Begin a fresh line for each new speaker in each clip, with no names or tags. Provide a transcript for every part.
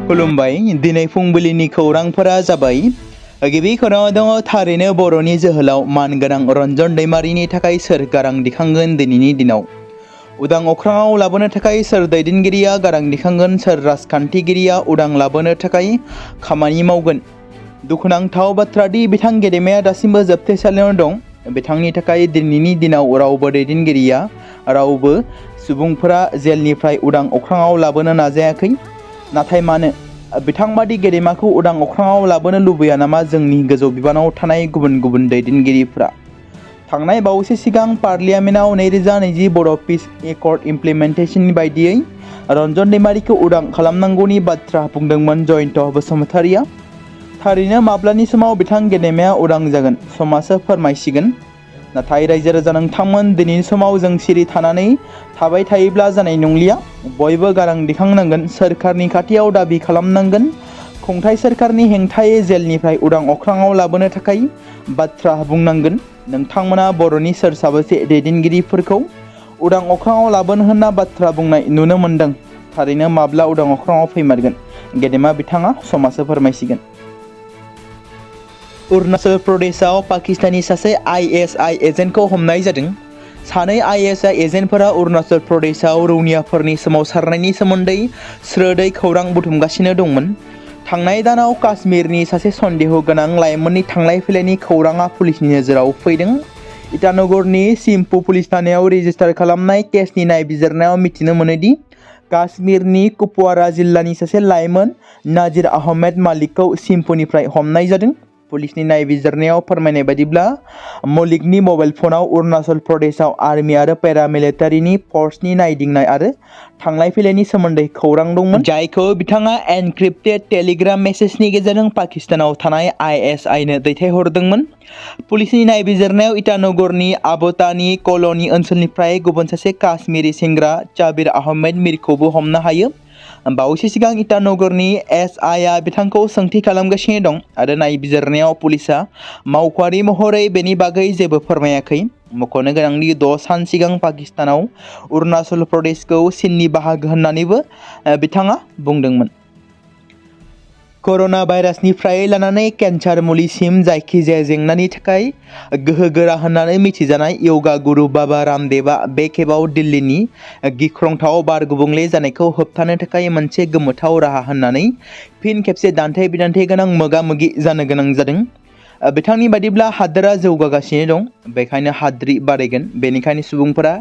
खुलुमबाय दिनै फुंबिलिनि खौरांफोरा जाबाय गिबि खौराङाव दङ थारैनो बर'नि जोहोलाव मानगोनां रन्जन दैमारिनि थाखाय सोर गारां दिखांगोन दिनैनि दिनाव उदां अख्राङाव लाबोनो थाखाय सोर दैदेनगिरिया गारां दिखांगोन सोर राजखान्थिगिरिया उदां लाबोनो थाखाय खामानि मावगोन दुखुनांथाव बाथ्रा दि बिथां गेदेमाया दासिमबो जोबथेसालियाव दं बिथांनि थाखाय दिनैनि दिनाव रावबो दैदेनगिरिया रावबो सुबुंफोरा जेलनिफ्राय उदां अख्राङाव लाबोनो नाजायाखै नाथाय मानो बिथांबादि गेदेमाखौ उदां अख्राङाव लाबोनो लुबैया नामा जोंनि गोजौ बिबानाव थानाय गुबुन गुबुन दैदेनगिरिफ्रा थांनाय बावैसो सिगां पार्लियामेन्टआव 2020 बड' पिस एकर्ड इमप्लिमेन्टेशननि बायदियै रन्जन दैमारिखौ उदां खालामनांगौनि बाथ्रा बुंदोंमोन जयन्त बसुमतारिया थारैनो माब्लानि समाव बिथां गेदेमाया उदां जागोन समाजो फोरमायसिगोन नाथाय रायजो राजा नोंथांमोन दिनैनि समाव जों सिरि थानानै थाबाय थायोब्ला जानाय नंलिया बयबो गारां दिखांनांगोन सोरखारनि खाथियाव दाबि खालामनांगोन खुंथाय सोरखारनि हेंथायै जेलनिफ्राय उदां अख्राङाव लाबोनो थाखाय बाथ्रा बुंनांगोन नोंथांमोना बर'नि सोर साबेसे दैदेनगिरिफोरखौ उदां अख्राङाव लाबोनो होनना बाथ्रा बुंनाय नुनो मोन्दों थारैनो माब्ला उदां अख्राङाव फैमारगोन गेदेमा बिथाङा समाजो फोरमायसिगोन अरुणाचल प्रदेशआव पाकिस्तानी सासे ISI एजेन्टखौ हमनाय जादों सानै ISI एजेन्टफोरा अरुणाचल प्रदेशआव रौनियाफोरनि सोमावसारनायनि सोमोन्दै स्रोदै खौरां बुथुमगासिनो दंमोन थांनाय दानाव काश्मीरनि सासे सन्देह गोनां लाइमोननि थांलाय फैलायनि खौराङा पुलिसनि नोजोराव फैदों इटानगरनि सिम्पु पुलिस थानायाव रेजिस्टार खालामनाय केसनि नायबिजिरनायाव मिथिनो मोनोदि काश्मीरनि कुपवारा जिल्लानि सासे लाइमोन नाजिर आहमेद मालिकखौ सिम्पुनिफ्राय हमनाय जादों पुलिसनि नायबिजिरनायाव फोरमायनाय बायदिब्ला मलिकनि मबाइल फनाव अरुणाचल प्रदेशआव आर्मि आरो पेरामिलिटारिनि फर्सनि नायदिंनाय आरो थांलाय फैलायनि सोमोन्दै खौरां दंमोन जायखौ बिथाङा एनक्रिप्टेड टेलिग्राम मेसेजनि गेजेरजों पाकिस्तानाव थानाय ISI नो दैथायहरदोंमोन पुलिसनि नायबिजिरनायाव इटानगरनि आबतानि कल'नि ओनसोलनिफ्राय गुबुन सासे काश्मीरी सेंग्रा जाबिर आहमेद मिरखौबो हमनो हायो बावैसो सिगां इटानगरनि SIआ बिथांखौ सोंथि खालामगासिनो दं आरो नायबिजिरनायाव पुलिसआ मावख'आरि महरै बेनि बागै जेबो फोरमायाखै मख'नो गोनांदि 6 सान सिगां पाकिस्तानाव अरुणाचल प्रदेशखौ चीननि बाहागो होननानैबो बिथाङा बुंदोंमोन कर'ना भाइरासनिफ्राय लानानै केन्सार मुलिसिम जायखिजाया जेंनानि थाखाय गोहोगोरा होननानै मिथिजानाय योगा गुरु बाबा रामदेवआ बे खेबाव दिल्लीनि गिख्रंथाव बार गुबुंले जानायखौ होबथानो थाखाय मोनसे गोमोथाव राहा होननानै फिन खेबसे दान्थे बिदान्थे गोनां मोगा-मोगि जानो गोनां जादों बिथांनि बादिब्ला हादोरा जौगागासिनो दं बेखायनो हाद्रि बारायगोन बेनिखायनो सुबुंफोरा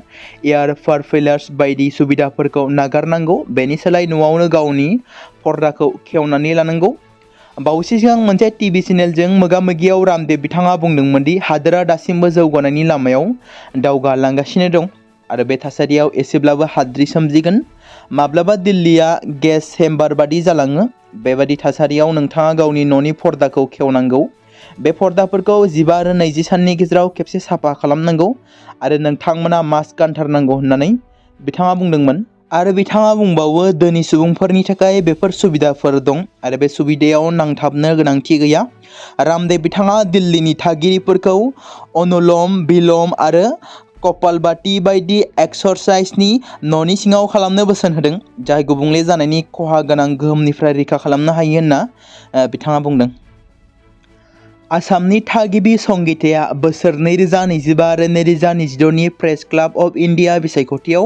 एयार पारफिलार्स बायदि सुबिदाफोरखौ नागारनांगौ बेनि सोलाय न'आवनो गावनि पर्दाखौ खेवनानै लानांगौ बावैसो सिगां मोनसे टिभि चेनेलजों मोगा-मोगियाव रामदेव बिथाङा बुंदोंमोन दि हादोरा दासिमबो जौगानायनि लामायाव दावगालांगासिनो दं आरो बे थासारियाव एसेब्लाबो हाद्रि सोमजिगोन माब्लाबा दिल्लीया गेस चेम्बार बादि जालाङो बेबादि थासारियाव नोंथाङा गावनि न'नि पर्दाखौ खेवनांगौ बे पर्दाफोरखौ 15 आरो 20 साननि गेजेराव खेबसे साफा खालामनांगौ आरो नोंथांमोना मास्क गानथारनांगौ होननानै बिथाङा बुंदोंमोन आरो बिथाङा बुंबावो धोनि सुबुंफोरनि थाखाय बेफोर सुबिदाफोर दं आरो बे सुबिदायाव नांथाबनो गोनांथि गैया रामदेव बिथाङा दिल्लीनि थागिरिफोरखौ अनुलोम बिलोम आरो कपालभाति बायदि एक्सारसाइजनि न'नि सिङाव खालामनो बोसोन होदों जाय गुबुंले जानायनि खहा गोनां गोहोमनिफ्राय रैखा खालामनो हायो होनना बिथाङा बुंदों आसामनि थागिबि संगीताया बोसोर 2025 आरो 2026 नि प्रेस क्लाब अफ इन्डिया बिसायख'थियाव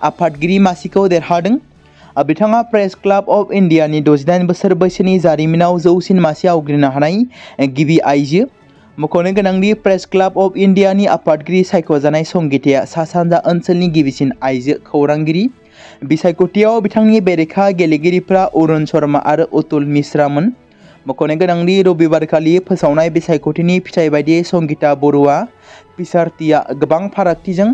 आफादगिरि मासिखौ देरहादों बिथाङा प्रेस क्लाब अफ इन्डियानि 68 बोसोर बैसोनि जारिमिनाव जौसिन मासि आवग्रिनो हानाय गिबि आइजो मख'नो गोनांदि प्रेस क्लाब अफ इन्डियानि आफादगिरि सायख'जानाय संगीताया सा-सानजा ओनसोलनि गिबिसिन आइजो खौरांगिरि बिसायख'थियाव बिथांनि बेरेखा गेलेगिरिफ्रा अरुण शर्मा आरो अतुल मिश्रामोन मख'नो गोनांदि रबिबारखालि फोसावनाय बिसायख'थिनि फिथाइ बायदियै संगीता बर'आ पिसारतिया गोबां फारागथिजों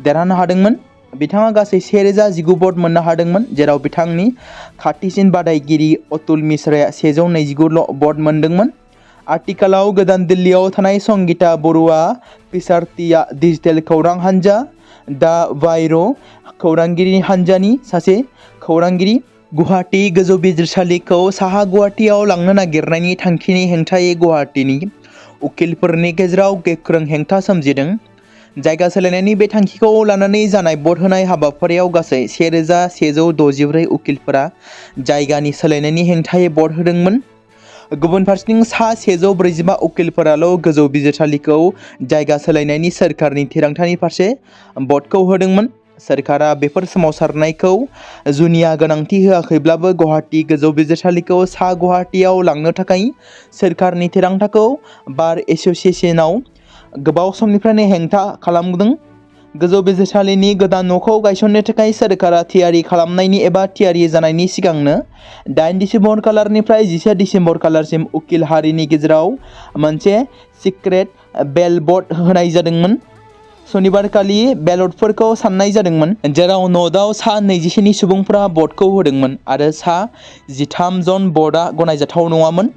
देरहानो हादोंमोन बिथाङा गासै 1019 भट मोननो हादोंमोन जेराव बिथांनि खाथिसिन बादायगिरि अतुल मिश्राया 129 भट मोनदोंमोन आथिखालाव गोदान दिल्लीयाव थानाय संगीता बर'आ पिसारतिया डिजिटेल खौरां हानजा दा वाइर' खौरांगिरि हानजानि सासे खौरांगिरि गुवाहाटी गोजौ बिजिरसालिखौ साहा गुवाहाटीयाव लांनो नागिरनायनि थांखिनि हेंथायै गुवाहाटीनि उकिलफोरनि गेजेराव गोख्रों हेंथा सोमजिदों जायगा सोलायनायनि बे थांखिखौ लानानै जानाय भट होनाय हाबाफारियाव गासै 1164 उकिलफोरा जायगानि सोलायनायनि हेंथायै भट होदोंमोन। गुबुन फारसेथिं सा 145 उकिलफोराल' गोजौ बिजिरसालिखौ जायगा सोलायनायनि सोरखारनि थिरांथानि फारसे भटखौ होदोंमोन। सोरखारा बेफोर सोमावसारनायखौ जुनिया गोनांथि होआखैब्लाबो गुवाहाटी गोजौ बिजिरसालिखौ सा गुवाहाटीयाव लांनो थाखाय सोरखारनि थिरांथाखौ बार एसोसिएशनाव गोबाव समनिफ्रायनो हेंथा खालामदों। गोजौ बिजिरसालिनि गोदान न'खौ गायसननो थाखाय सोरखारा थियारि खालामनायनि एबा थियारि जानायनि सिगांनो 8 डिसेम्बर खालारनिफ्राय 11 डिसेम्बर खालारसिम उकिल हारिनि गेजेराव मोनसे सिक्रेट बेलट होनाय जादोंमोन। सनिबारखालि बेलटफोरखौ साननाय जादोंमोन, जेराव न'टआव सा 21 सुबुंफोरा भटखौ होदोंमोन आरो सा 13 जन भटआ गनायजाथाव नङामोन।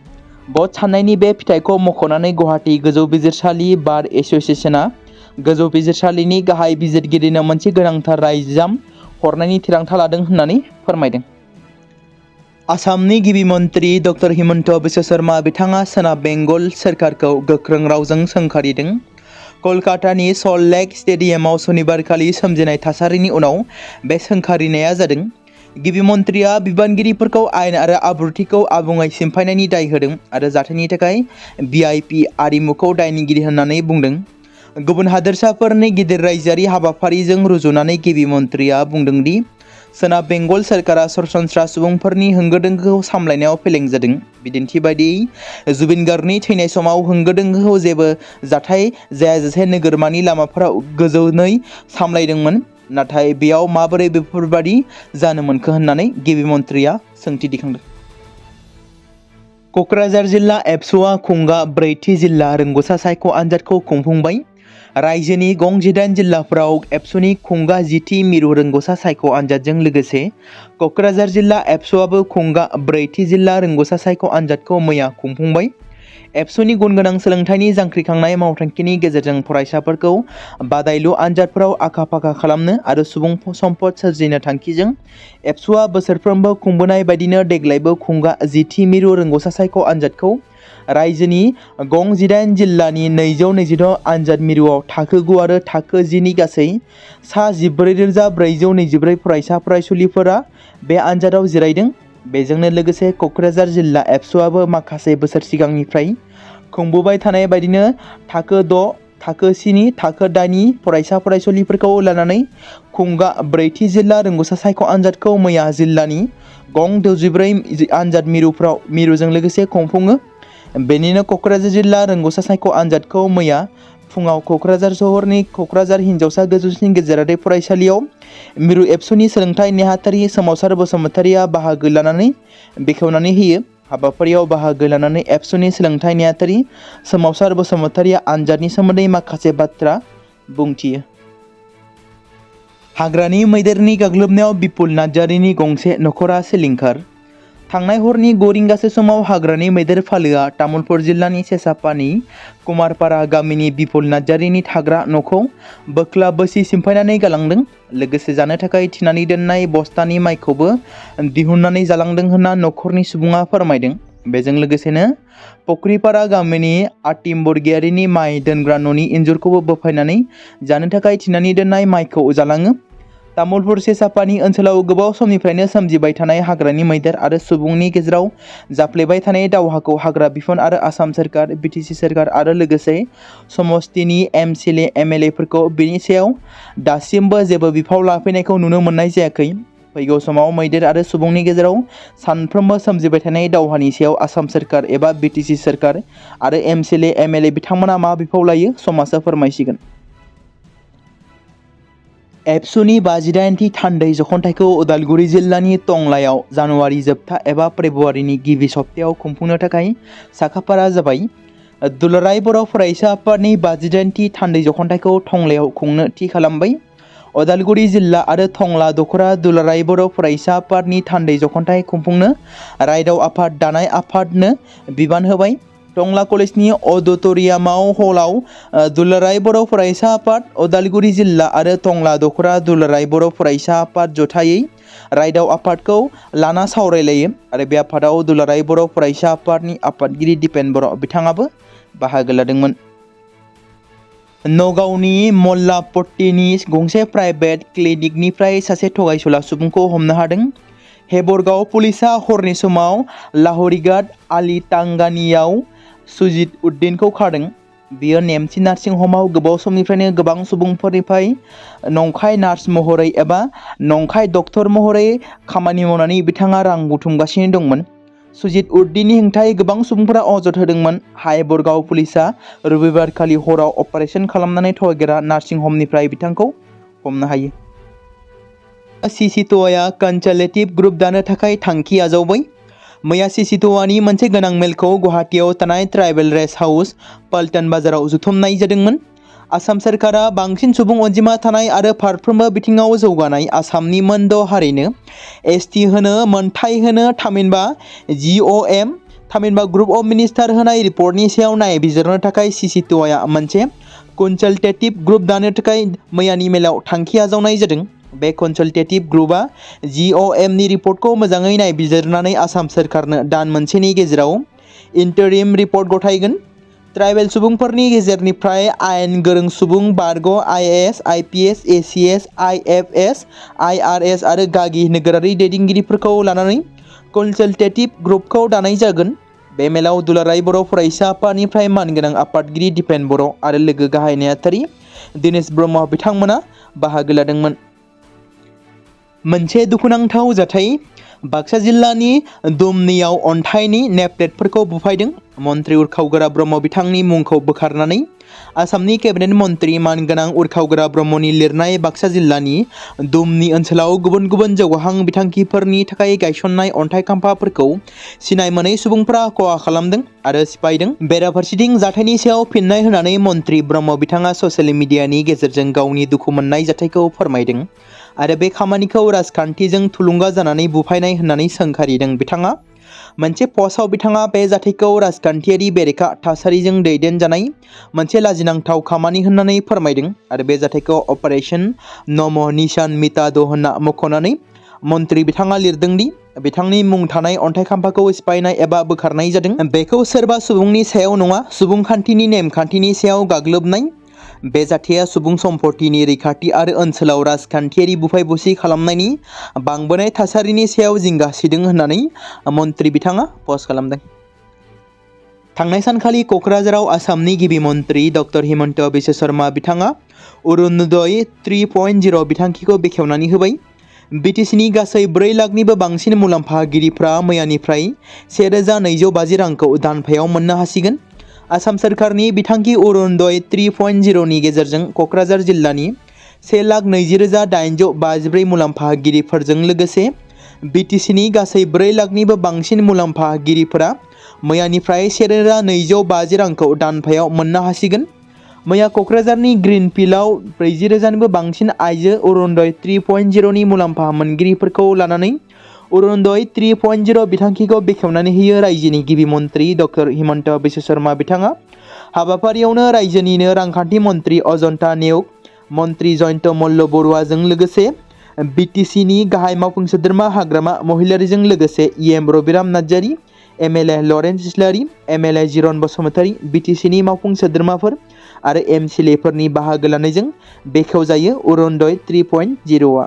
भट साननायनि बे फिथाइखौ मख'नानै गुवाहाटी गोजौ बिजिरसालि बार एसोसिएशना गोजौ बिजिरसालिनि गाहाय बिजिरगिरिनो मोनसे गोनांथार लाइजाम हरनायनि थिरांथा लादों होननानै फोरमायदों। आसामनि गिबि मन्त्रि डक्टर हिमन्त बिश्व शर्मा बिथाङा सोनाब बेंगल सोरखारखौ गोख्रों रावजों सोंखारिदों। कलकातानि सल्ट लेक स्टेडियामाव सनिबारखालि सोमजिनाय थासारिनि उनाव बे सोंखारिनाया जादों। गिबि मन्थ्रिया बिबानगिरिफोरखौ आयेन आरो आब्रुथिखौ आबुङै सिमफायनायनि दाय होदों आरो जाथायनि थाखाय भिआइपि आरिमुखौ दायनिगिरि होननानै बुंदों। गुबुन हादोरसाफोरनि गिदिर रायजोआरि हाबाफारिजों रुजुनानै गिबि मन्थ्रिया बुंदों दि सोनाब बेंगल सोरखारा सरासनस्रा सुबुंफोरनि होंगो दोंगोखौ सामलायनायाव फेलें जादों। बिदिन्थि बायदियै जुबिन गार्गनि थैनाय समाव होंगो दोंगोखौ जेबो जाथाय जायाजासे नोगोरमानि लामाफोराव गोजोनै सामलायदोंमोन, नाथाय बेयाव माबोरै बेफोरबादि जानो मोनखो होननानै गिबि मन्थ्रिया सोंथि दिखांदों। क'क्राझार जिल्ला एबसुआ खुंगा 4थि जिल्ला रोंग'सा सायख' आनजादखौ खुंफुंबाय। रायजोनि गं 18 जिल्लाफोराव एबसुनि खुंगा 10थि मिरु रोंग'सा सायख' आनजादजों लोगोसे क'क्राझार जिल्ला एबसुआबो खुंगा 4थि जिल्ला रोंग'सा सायख' आनजादखौ मैया खुंफुंबाय। एबसुनि गुनगोनां सोलोंथाइनि जांख्रिखांनाय मावथांखिनि गेजेरजों फरायसाफोरखौ बादायलु आनजादफोराव आखा-फाखा खालामनो आरो सुबुं सम्पद सोरजिनो थांखिजों एबसुआ बोसोरफ्रोमबो खुंबोनाय बायदिनो देग्लायबो खुंगा 10थि मिरु रोंग'सा सायख' आनजादखौ रायजोनि गं 18 जिल्लानि 226 आनजाद मिरुआव थाखो 9 आरो थाखो 10 नि गासै सा 14,424 फरायसा फरायसुलिफोरा बे आनजादाव जिरायदों। बेजोंनो लोगोसे क'क्राझार जिल्ला एबसुआबो माखासे बोसोर सिगांनिफ्राय खुंबोबाय थानाय बायदिनो थाखो 6, थाखो 7, थाखो 8 नि फरायसा फरायसुलिफोरखौ लानानै खुंगा 4थि जिल्ला रोंग'सा सायख' आनजादखौ मैया जिल्लानि गं 24 आनजाद मिरुजों लोगोसे खुंफुङो। बेनिनो क'क्राझार जिल्ला रोंग'सा सायख' आनजादखौ मैया फुङाव क'क्राझार सहरनि क'क्राझार हिनजावसा गोजौसिन गेजेरारि फरायसालियाव मिरु एबसुनि सोलोंथाइ नेहाथारि सोमावसार बसुमतारिया बाहागो लानानै बेखेवनानै होयो। हाबाफारियाव बाहागो लानानै एबसुनि सोलोंथाइ नेहाथारि सोमावसार बसुमतारिया आनजादनि सोमोन्दै माखासे बाथ्रा बुंथियो। हाग्रानि मैदेरनि गाग्लोबनायाव बिपुल नार्जारिनि गंसे नखरा सिलिंखार। थांनाय हरनि 9 रिंगासो समाव हाग्रानि मैदेर फालोआ तामुलपुर जिल्लानि सेसापानि कुमारपारा गामिनि बिपुल नार्जारिनि थाग्रा न'खौ बोख्ला बोसि सिमफायनानै गालांदों। लोगोसे जानो थाखाय थिनानै दोननाय बस्तानि माइखौबो दिहुननानै जालांदों होनना नखरनि सुबुङा फोरमायदों। बेजों लोगोसेनो फख्रिपारा गामिनि आतिम बरगयारिनि माइ दोनग्रा न'नि इन्जुरखौबो बोफायनानै जानो थाखाय थिनानै दोननाय माइखौ जालाङो। तामुलपुर सेसापानि ओनसोलाव गोबाव समनिफ्रायनो सोमजिबाय थानाय हाग्रानि मैदेर आरो सुबुंनि गेजेराव जाफ्लेबाय थानाय दावहाखौ हाग्रा बिफान आरो आसाम सोरखार, बिटिसि सोरखार आरो लोगोसे समस्तिनि एमसिएलए एमएलएफोरखौ बेनि सायाव दासिमबो जेबो बिफाव लाफैनायखौ नुनो मोननाय जायाखै। फैगौ समाव मैदेर आरो सुबुंनि गेजेराव सानफ्रोमबो सोमजिबाय थानाय दावहानि सायाव आसाम सोरखार एबा बिटिसि सोरखार आरो एमसिएलए एमएलए बिथांमोना मा बिफाव लायो समाजआ फोरमायसिगोन। एबसुनि 58थि थान्दै जख'न्थाइखौ उदालगुरि जिल्लानि टंलायाव जानुवारि जोबथा एबा फेब्रुवारिनि गिबि सप्तायाव खुंफुंनो थाखाय साखाफारा जाबाय। दुलाराय बर' फरायसा आफादनि 58थि थान्दै जख'न्थाइखौ टंलायाव खुंनो थि खालामबाय। उदालगुरि जिल्ला आरो टंला दख'रा दुलाराय बर' फरायसा आफादनि थान्दै जख'न्थाइ खुंफुंनो रायदाव आफाद दानाय आफादनो बिबान होबाय। टंला कलेजनि अडिट'रियामाव हलाव दुलाराय बर' फरायसा आफाद, उदालगुरि जिल्ला आरो टंला दख'रा दुलाराय बर' फरायसा आफाद जथायै रायदाव आफादखौ लाना सावरायलायो आरो बे आफादाव दुलाराय बर' फरायसा आफादनि आफादगिरि दिपेन बर' बिथाङाबो बाहागो लादोंमोन। नगावनि मल्लापट्टीनि गंसे प्राइभेट क्लिनिकनिफ्राय सासे थगायसुला सुबुंखौ हमनो हादों। हेबरगाव पुलिसा हरनि समाव लाहरिघाट आलिटांगानियाव सुजित उद्दीनखौ खादों। बियो नेमसि नार्सिं हमाव गोबाव समनिफ्रायनो गोबां सुबुंफोरनिफ्राय नंखाय नार्स महरै एबा नंखाय डक्टर महरै खामानि मावनानै बिथाङा रां बुथुमगासिनो दंमोन। सुजित उद्दीननि हेंथायै गोबां सुबुंफोरा अजद होदोंमोन। हेबरगाव पुलिसा रबिबारखालि हराव अपारेशन खालामनानै थगायग्रा नार्सिं हमनिफ्राय बिथांखौ हमनो हायो। सिसिट'वाया कनसालेटिभ ग्रुप दानो थाखाय थांखि आजावबाय। मैया सिसिट'वानि मोनसे गोनां मेलखौ गुवाहाटीआव थानाय ट्राइबेल रेस्ट हाउस पल्टन बाजाराव जुथुमनाय जादोंमोन। आसाम सोरखारा बांसिन सुबुं अनजिमा थानाय आरो फारफ्रोमबो बिथिङाव जौगानाय आसामनि मोन 6 हारिनो एसटि होनो मोनथाय होनो थामहिनबा जिअएम थामहिनबा ग्रुप अफ मिनिस्टार होनाय रिपर्टनि सायाव नायबिजिरनो थाखाय सिसिट'वाया मोनसे कनसालटेटिभ ग्रुप दानो थाखाय मैयानि मेलाव थांखि आजावनाय जादों। बे कनसालटेटिभ ग्रुपआ जिअएमनि रिपर्टखौ मोजाङै नायबिजिरनानै आसाम सोरखारनो दान मोनसेनि गेजेराव इन्टारिम रिपर्ट गथायगोन। ट्राइबेल सुबुंफोरनि गेजेरनिफ्राय आयेन गोरों सुबुं बारग' IAS, IPS, ACS, IFS, IRS आरो गागि नोगोरारि दैदेनगिरिफोरखौ लानानै कनसालटेटिभ ग्रुपखौ दानाय जागोन। बे मेलाव दुलाराय बर' फरायसा आफादनिफ्राय मानगोनां आफादगिरि दिपेन बर' आरो लोगो गाहाय नेहाथारि दिनेश ब्रह्म बिथांमोना बाहागो लादोंमोन। मोनसे दुखुनांथाव जाथाय बाक्सा जिल्लानि दुमनियाव अन्थाइनि नेमप्लेटफोरखौ बुफायदों। मन्त्रि उरखावगोरा ब्रह्म बिथांनि मुंखौ बोखारनानै आसामनि केबिनेट मन्त्रि मानगोनां उरखावगोरा ब्रह्मनि लिरनाय बाक्सा जिल्लानि दुमनि ओनसोलाव गुबुन गुबुन जौगाहां बिथांखिफोरनि थाखाय गायसननाय अन्थाइ खाम्फाफोरखौ सिनाय मोनै सुबुंफोरा खहा खालामदों आरो सिफायदों। बेराफारसेथिं जाथायनि सायाव फिननाय होनानै मन्त्रि ब्रह्म बिथाङा ससियेल मिडियानि गेजेरजों गावनि दुखु मोननाय जाथायखौ फोरमायदों आरो बे खामानिखौ राजखान्थिजों थुलुंगा जानानै बुफायनाय होननानै सोंखारिदों। बिथाङा मोनसे पस्टआव बिथाङा बे जाथायखौ राजखान्थियारि बेरेखा थासारिजों दैदेनजानाय मोनसे लाजिनांथाव खामानि होननानै फोरमायदों आरो बे जाथायखौ अपारेशन नम निशान मिटाद' होनना मख'नानै मन्त्रि बिथाङा लिरदों दि बिथांनि मुं थानाय अन्थाइ खाम्फाखौ सिफायनाय एबा बोखारनाय जादों। बेखौ सोरबा सुबुंनि सायाव नङा, सुबुंखान्थिनि नेमखान्थिनि सायाव गाग्लोबनाय। बे जाथाया सुबुं सम्पतिनि रैखाथि आरो ओनसोलाव राजखान्थियारि बुफाय बुसि खालामनायनि बांबोनाय थासारिनि सायाव जिंगा सिदों होननानै मन्त्रि बिथाङा पस्ट खालामदों। थांनाय सानखालि क'क्राझाराव आसामनि गिबि मन्त्रि डक्टर हिमन्त बिश्व शर्मा बिथाङा अरुणोदय 3.0 बिथांखिखौ बेखेवनानै होबाय। बिटिसिनि गासै 4 लाखनिबो बांसिन मुलाम्फागिरिफ्रा मैयानिफ्राय 1250 रांखौ दानफायाव मोननो हासिगोन। आसाम सोरखारनि बिथांखि अरुणोदय 3.0 नि गेजेरजों क'क्राझार जिल्लानि 1,20,854 मुलाम्फागिरिफोरजों लोगोसे बिटिसिनि गासै 4 लाखनिबो बांसिन मुलाम्फागिरिफोरा मैयानिफ्राय 1250 रांखौ दानफायाव मोननो हासिगोन। मैया क'क्राझारनि ग्रिनफिल्डआव 40,000निबो बांसिन आइजो अरुणोदय 3.0 नि मुलाम्फा मोनगिरिफोरखौ लानानै अरुणोदय 3.0 बिथांखिखौ बेखेवनानै होयो रायजोनि गिबि मन्त्रि डक्टर हिमन्त बिश्व शर्मा बिथाङा। हाबाफारियावनो रायजोनिनो रांखान्थि मन्त्रि अजन्ता नेउग, मन्त्रि जयन्त मल्ल बरुवाजों लोगोसे बिटिसिनि गाहाय मावफुं सोद्रोमा हाग्रामा महिलारिजों लोगोसे EM Rabiram Narzary, MLA Lawrence Islary, MLA Jiron Basumatary, बिटिसिनि मावफुं सोद्रोमाफोर आरो एमसिएलएफोरनि बाहागो लानायजों बेखेवजायो अरुणोदय 3.0आ।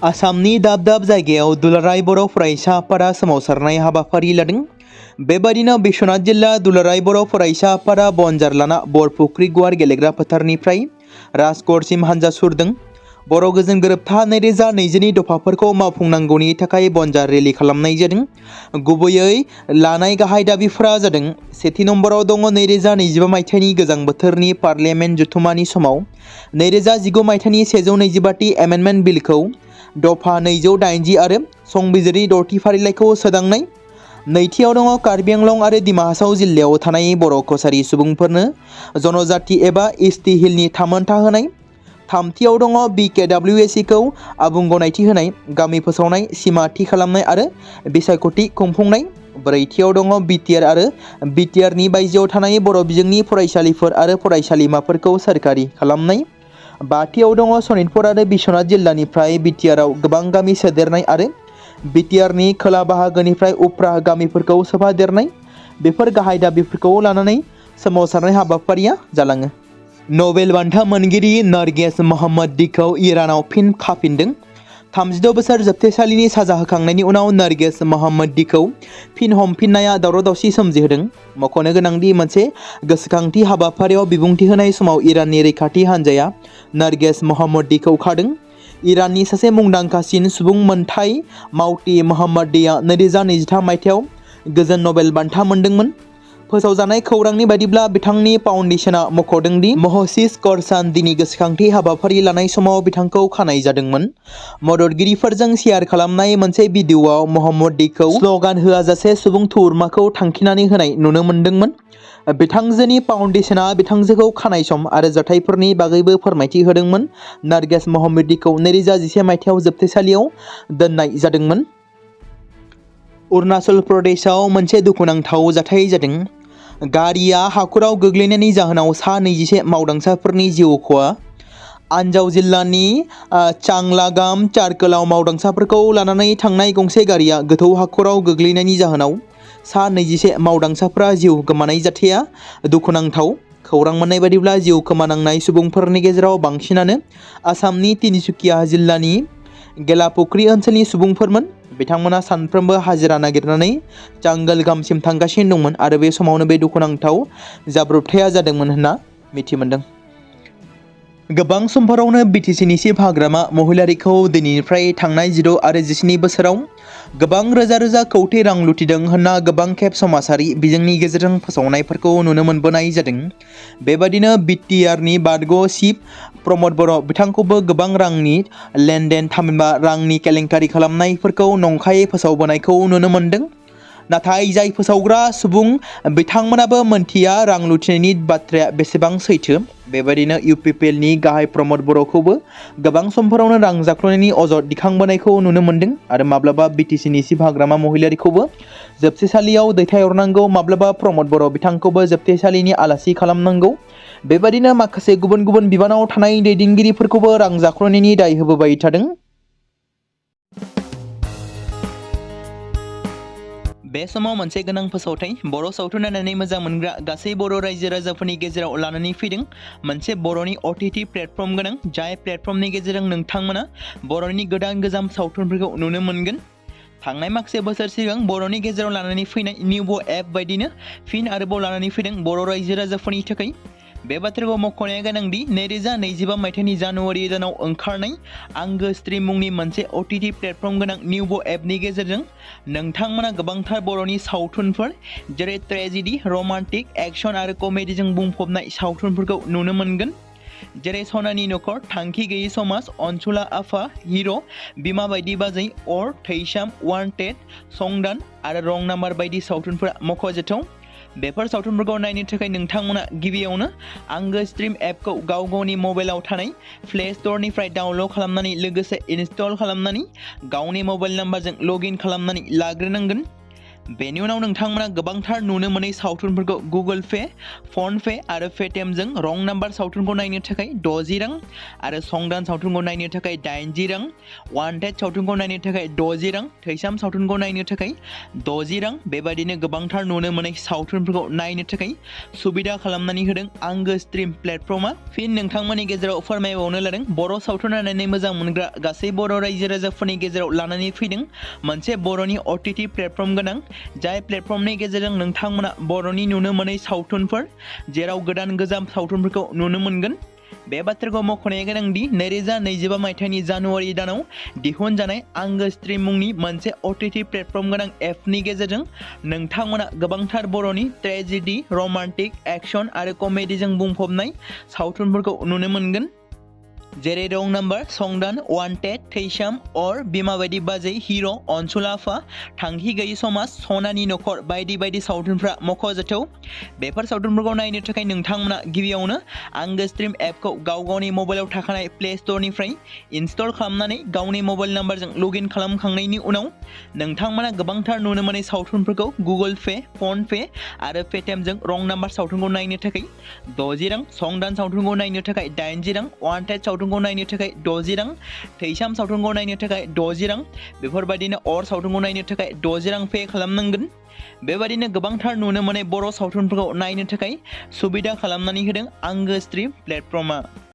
आसामनि दाब दाब जायगायाव दुलाराय बर' फरायसा आफादा सोमावसारनाय हाबाफारि लादों। बेबादिनो बिश्वनाथ जिल्ला दुलाराय बर' फरायसा आफादा बनजार लाना बरफुख्रि गुवार गेलेग्रा फोथारनिफ्राय राजगड़सिम हानजा सुरदों। बर' गोजोन गोरोबथा 2020नि दफाफोरखौ मावफुंनांगौनि थाखाय बनजार रेलि खालामनाय जादों। गुबैयै लानाय गाहाय दाबिफोरा जादों। सेथि नम्बराव दङ 2025 मायथाइनि गोजां बोथोरनि पार्लियामेन्ट जथुमानि समाव 2019 मायथाइनि 125 एमेन्डमेन्ट बिलखौ दफा 280 आरो संबिजिरनि 6थि फारिलाइखौ सोदांनाय। नैथियाव दङ कार्बि आंलं आरो डिमा हासाव जिल्लायाव थानाय बर' कसारि सुबुंफोरनो जनजाति एबा एसटि हिलनि थामोनथा होनाय। थामथियाव दङ बिकेडब्लिउएसिखौ आबुं गनायथि होनाय, गामि फोसावनाय, सिमा थि खालामनाय आरो बिसायख'थि खुंफुंनाय। ब्रैथियाव दङ बिटिआर आरो बिटिआरनि बायजोआव थानाय बर' बिजोंनि फरायसालिफोर आरो फरायसालिमाफोरखौ सोरखारि खालामनाय। बाथियाव दङ सनितपुर आरो बिश्वनाथ जिल्लानिफ्राय बिटिआरआव गोबां गामि सोदेरनाय आरो बिटिआरनि खोला बाहागोनिफ्राय उफ्रा गामिफोरखौ सोफादेरनाय। बेफोर गाहाय दाबिफोरखौ लानानै सोमावसारनाय हाबाफारिया जालाङो। नबेल बान्था मोनगिरि नारगेस मोहम्मदीखौ इरानाव फिन खाफिनदों। 36 बोसोर जोबथेसालिनि साजा होखांनायनि उनाव नारगेस मोहम्मदीखौ फिन हमफिननाया दावराव-दावसि सोमजिहोदों। मख'नो गोनांदि मोनसे गोसोखांथि हाबाफारियाव बिबुंथि होनाय समाव इराननि रैखाथि हान्जाया नारगेस मोहम्मदीखौ खादों। इराननि सासे मुंदांखासिन सुबुं मोनथाय मावथि मोहम्मदीया 2023 मायथाइयाव गोजोन नबेल बान्था मोनदोंमोन। फोसावजानाय खौरांनि बायदिब्ला बिथांनि फाउन्डेसनआ मख'दों दि महसिस करसान्डीनि गोसोखांथि हाबाफारि लानाय समाव बिथांखौ खानाय जादोंमोन। मददगिरिफोरजों शेयार खालामनाय मोनसे भिडिअ'आव मोहम्मदीखौ स्ल'गान होआजासे सुबुं थुबुरमाखौ थांखिनानै होनाय नुनो मोन्दोंमोन। बिथांजोनि फाउन्डेसनआ बिथांजोखौ खानाय सम आरो जाथायफोरनि बागैबो फोरमायथि होदोंमोन। नारगेस मोहम्मदीखौ 2011 मायथाइयाव जोबथेसालियाव दोननाय जादोंमोन। अरुणाचल प्रदेशआव मोनसे दुखुनांथाव जाथाय जादों। गारिया हाखराव गोग्लैनायनि जाहोनाव सा 21 मावदांसाफोरनि जिउ खहा। आनजाव जिल्लानि चांलागाम चार्कोलाव मावदांसाफोरखौ लानानै थांनाय गंसे गारिया गोथौ हाखराव गोग्लैनायनि जाहोनाव सा 21 मावदांसाफोरा जिउ गोमानाय जाथाया दुखुनांथाव। खौरां मोननाय बायदिब्ला जिउ खोमानांनाय सुबुंफोरनि गेजेराव बांसिनानो आसामनि तिनसुकिया जिल्लानि गेलापुख्रि ओनसोलनि सुबुंफोरमोन। बिथांमोना सानफ्रोमबो हाजिरा नागिरनानै चांगलगामसिम थांगासिनो दंमोन आरो बे समावनो बे दुखुनांथाव जाब्रबथाया जादोंमोन होनना मिथिमोनदों। गोबां समफोरावनो बिटिसिनि चिफ हाग्रामा महिलारिखौ दिनैनिफ्राय थांनाय 16 आरो 17 बोसोराव गोबां रोजा रोजा कौटि रां लुथिदों होनना गोबां खेब समाजारि बिजोंनि गेजेरजों फोसावनायफोरखौ नुनो मोनबोनाय जादों। बेबादिनो बिटिआरनि बारग' चिफ प्रमद बर' बिथांखौबो गोबां रांनि लेनदेन थामहिनबा रांनि केलेंकारि खालामनायफोरखौ नंखायै फोसावबोनायखौ नुनो मोनदों। नाथाय जाय फोसावग्रा सुबुं बिथांमोनाबो मोनथिया रां लुथिनायनि बाथ्राया बेसेबां सैथो। बेबायदिनो इउपिपिएलनि गाहाय प्रमद बर'खौबो गोबां समफोरावनो रां जाख्ल'नायनि अजद दिखांबोनायखौ नुनो मोनदों आरो माब्लाबा बिटिसिनि चिफ हाग्रामा महिलारिखौबो जोबथेसालियाव दैथायहरनांगौ, माब्लाबा प्रमद बर' बिथांखौबो जोबथेसालिनि आलासि खालामनांगौ। बेबायदिनो माखासे गुबुन गुबुन बिबानाव थानाय दैदेनगिरिफोरखौबो रां जाख्ल'नायनि दाय होबोबाय थादों। बे समाव मोनसे गोनां फोसावथाय बर' सावथुन नायनानै मोजां मोनग्रा गासै बर' रायजो राजाफोरनि गेजेराव लानानै फैदों मोनसे बर'नि OTT प्लेटफर्म गोनां, जाय प्लेटफर्मनि गेजेरजों नोंथांमोना बर'नि गोदान सावथुनफोरखौ नुनो मोनगोन। थांनाय माखासे बोसोर सिगां बर'नि गेजेराव लानानै फैनाय निउबो एप बायदिनो फिन आरोबाव लानानै फैदों बर' रायजो राजाफोरनि थाखाय। बे बाथ्राखौ मख'नाया गोनांदि 2025 मायथाइनि जानुवारि दानाव ओंखारनाय आंगो स्ट्रिम मुंनि मोनसे OTT प्लेटफर्म गोनां निउबो एपनि गेजेरजों नोंथांमोना गोबांथार बर'नि सावथुनफोर जेरै ट्रेजेडि, रमान्टिक, एक्शन आरो कमेडिजों बुंफबनाय सावथुनफोरखौ नुनो मोनगोन। जेरै सनानि नखर, थांखि गैयै समाज, अनसुला आफा, हिर', बिमा बायदि बाजै, अर, थैसाम, वान्टेड, संदान आरो रं नाम्बार बायदि सावथुनफोरा मख'जाथाव। बेफोर सावथुनफोरखौ नायनो थाखाय नोंथांमोना गिबियावनो आंगो स्ट्रिम एपखौ गाव गावनि मबाइलाव थानाय प्ले स्ट'रनिफ्राय डाउनल'ड खालामनानै लोगोसे इनस्टल खालामनानै गावनि मबाइल नाम्बारजों लगइन खालामनानै लाग्रोनांगोन। बेनि उनाव नोंथांमोना गोबांथार नुनो मोनै सावथुनफोरखौ गुगोल पे, फन पे आरो पेटिएमजों रं नाम्बार सावथुनखौ नायनो थाखाय 60 रां आरो संदान सावथुनखौ नायनो थाखाय 80 रां, वान्टेड सावथुनखौ नायनो थाखाय 60 रां, थैसाम सावथुनखौ नायनो थाखाय 60 रां बेबायदिनो गोबांथार नुनो मोनै सावथुनफोरखौ नायनो थाखाय सुबिदा खालामनानै होदों आंगो स्ट्रिम प्लेटफर्मा। फिन नोंथांमोननि गेजेराव फोरमायबावनो लादों बर' सावथुन नायनानै मोजां मोनग्रा गासै बर' रायजो राजाफोरनि गेजेराव लानानै फैदों मोनसे बर'नि OTT प्लेटफर्म गोनां, जाय प्लेटफर्मनि गेजेरजों नोंथांमोना बर'नि नुनो मोनै सावथुनफोर जेराव गोदान गोजाम सावथुनफोरखौ नुनो मोनगोन। बे बाथ्राखौ मख'नाया गोनांदि 2025 मायथाइनि जानुवारि दानाव दिहुनजानाय आंगो स्ट्रिम मुंनि मोनसे OTT प्लेटफर्म गोनां एपनि गेजेरजों नोंथांमोना गोबांथार बर'नि ट्रेजेडि, रमान्टिक, एक्शन आरो कमेडिजों बुंफबनाय सावथुनफोरखौ नुनो मोनगोन। जेरै रं नाम्बार, संदान, वान्टेड, थैसाम, अर, बिमा बायदि बाजै, हिर', अनसुला आफा, थांखि गैयै समाज, सनानि नखर बायदि बायदि सावथुनफ्रा मख'जाथाव। बेफोर सावथुनफोरखौ नायनो थाखाय नोंथांमोना गिबियावनो आंगो स्ट्रिम एपखौ गाव गावनि मबाइलाव थाखानाय प्ले स्ट'रनिफ्राय इनस्टल खालामनानै गावनि मबाइल नाम्बारजों लगइन खालामखांनायनि उनाव नोंथांमोना गोबांथार नुनो मोनै सावथुनफोरखौ गुगोल पे, फन पे आरो पेटिएमजों रं नाम्बार सावथुनखौ नायनो थाखाय 60 रां, संदान सावथुनखौ नायनो थाखाय 80 रां, वान्टेड सावथुन सावथुनखौ नायनो थाखाय 60 रां, थैसाम सावथुनखौ नायनो थाखाय 60 रां, बेफोरबायदिनो अर सावथुनखौ नायनो थाखाय 60 रां पे खालामनांगोन। बेबायदिनो गोबांथार नुनो मोननाय बर' सावथुनफोरखौ नायनो थाखाय सुबिदा खालामनानै होदों आंगो स्ट्रिम प्लेटफर्मआ।